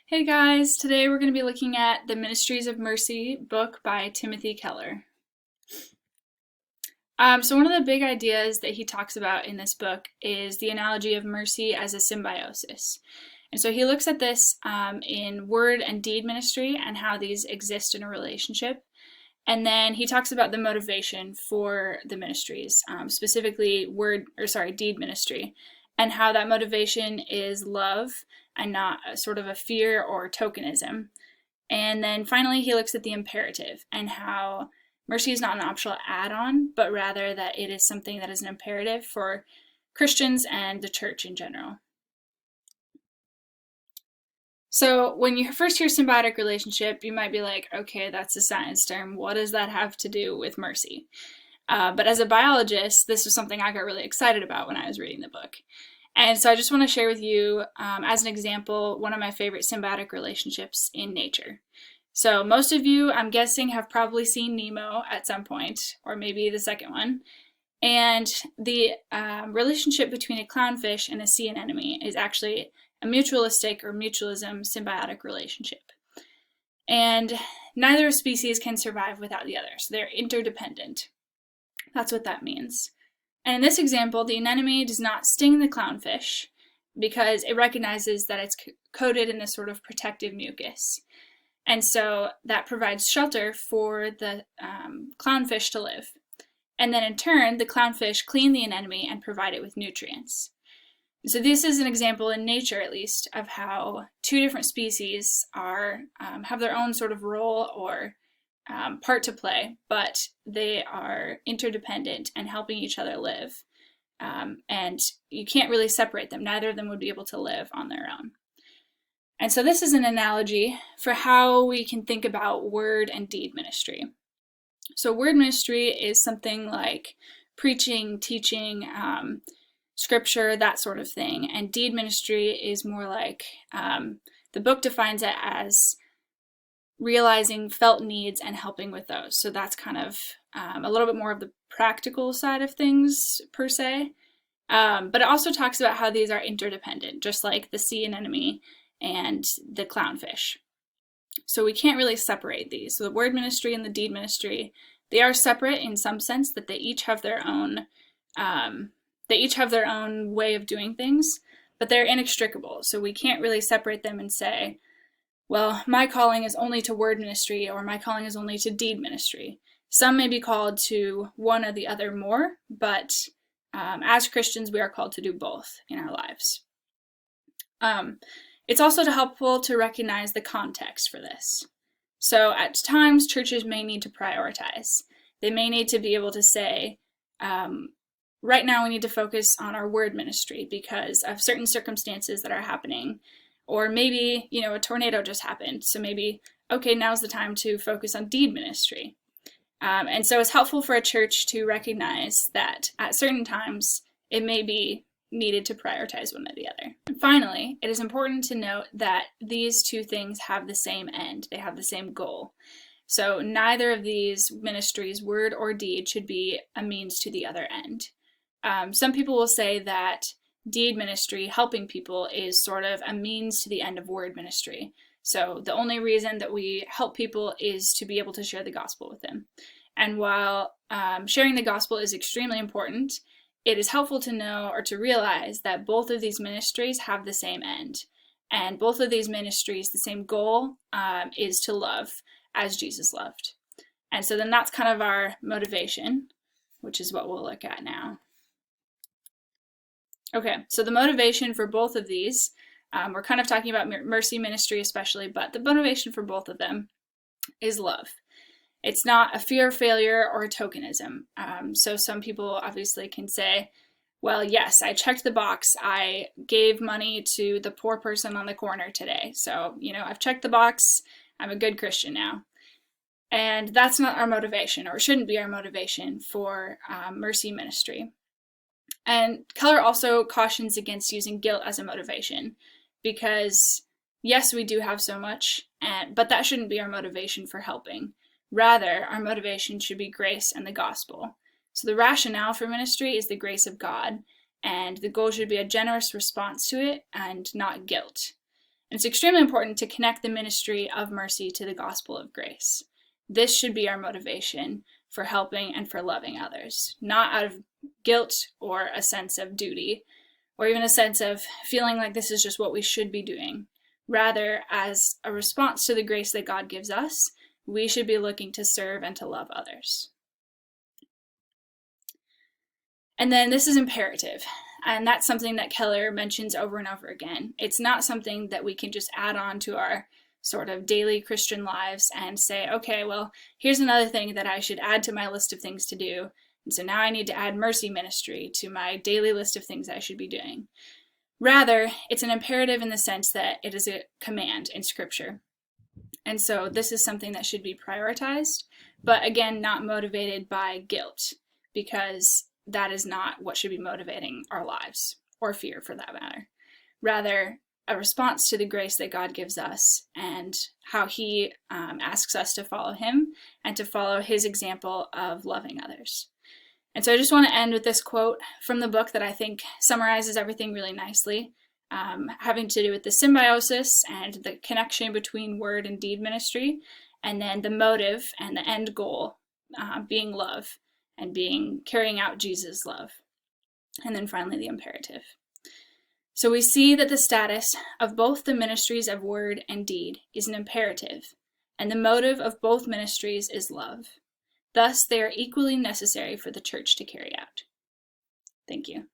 Hey guys, today we're going to be looking at the Ministries of Mercy book by Timothy Keller. So one of the big ideas that he talks about in this book is the analogy of mercy as a symbiosis. And so he looks at this in word and deed ministry and how these exist in a relationship. And then he talks about the motivation for the ministries, specifically deed ministry, and how that motivation is love and not sort of a fear or tokenism. And then finally, he looks at the imperative and how mercy is not an optional add-on, but rather that it is something that is an imperative for Christians and the church in general. So when you first hear symbiotic relationship, you might be like, okay, that's a science term. What does that have to do with mercy? But as a biologist, this was something I got really excited about when I was reading the book. And so I just want to share with you, as an example, one of my favorite symbiotic relationships in nature. So most of you, I'm guessing, have probably seen Nemo at some point, or maybe the second one. And the relationship between a clownfish and a sea anemone is actually a mutualistic or mutualism symbiotic relationship. And neither species can survive without the other, so they're interdependent. That's what that means. And in this example, the anemone does not sting the clownfish because it recognizes that it's coated in this sort of protective mucus. And so that provides shelter for the clownfish to live. And then in turn, the clownfish clean the anemone and provide it with nutrients. So this is an example in nature, at least, of how two different species have their own sort of role or part to play, but they are interdependent and helping each other live. And you can't really separate them. Neither of them would be able to live on their own. And so this is an analogy for how we can think about word and deed ministry. So word ministry is something like preaching, teaching, scripture, that sort of thing. And deed ministry is more like, the book defines it as realizing felt needs and helping with those. So that's kind of a little bit more of the practical side of things, per se. But it also talks about how these are interdependent, just like the sea anemone and the clownfish. So we can't really separate these. So the word ministry and the deed ministry, they are separate in some sense that they each have their own way of doing things, but they're inextricable. So we can't really separate them and say, well, my calling is only to word ministry or my calling is only to deed ministry. Some may be called to one or the other more, but as Christians, we are called to do both in our lives. It's also helpful to recognize the context for this. So at times, churches may need to prioritize. They may need to be able to say, right now we need to focus on our word ministry because of certain circumstances that are happening. Or maybe, a tornado just happened. So maybe, okay, now's the time to focus on deed ministry. And so it's helpful for a church to recognize that at certain times, it may be needed to prioritize one or the other. And finally, it is important to note that these two things have the same end. They have the same goal. So neither of these ministries, word or deed, should be a means to the other end. Some people will say that deed ministry, helping people, is sort of a means to the end of word ministry. So the only reason that we help people is to be able to share the gospel with them. And while sharing the gospel is extremely important, it is helpful to know or to realize that both of these ministries have the same end. And both of these ministries, the same goal is to love as Jesus loved. And so then that's kind of our motivation, which is what we'll look at now. Okay, so the motivation for both of these, we're kind of talking about mercy ministry especially, but the motivation for both of them is love. It's not a fear of failure or a tokenism. So some people obviously can say, well, yes, I checked the box. I gave money to the poor person on the corner today. So, I've checked the box. I'm a good Christian now. And that's not our motivation, or shouldn't be our motivation for mercy ministry. And Keller also cautions against using guilt as a motivation because, yes, we do have so much, but that shouldn't be our motivation for helping. Rather, our motivation should be grace and the gospel. So the rationale for ministry is the grace of God, and the goal should be a generous response to it and not guilt. It's extremely important to connect the ministry of mercy to the gospel of grace. This should be our motivation for helping and for loving others, not out of guilt or a sense of duty, or even a sense of feeling like this is just what we should be doing. Rather, as a response to the grace that God gives us, we should be looking to serve and to love others. And then this is imperative, and that's something that Keller mentions over and over again. It's not something that we can just add on to our sort of daily Christian lives and say, okay, well, here's another thing that I should add to my list of things to do. And so now I need to add mercy ministry to my daily list of things I should be doing. Rather, it's an imperative in the sense that it is a command in Scripture. And so this is something that should be prioritized, but again, not motivated by guilt, because that is not what should be motivating our lives, or fear for that matter. Rather, a response to the grace that God gives us and how he asks us to follow him and to follow his example of loving others. And so I just want to end with this quote from the book that I think summarizes everything really nicely, having to do with the symbiosis and the connection between word and deed ministry, and then the motive and the end goal being love and carrying out Jesus' love. And then finally, the imperative. So we see that the status of both the ministries of word and deed is an imperative, and the motive of both ministries is love. Thus, they are equally necessary for the church to carry out. Thank you.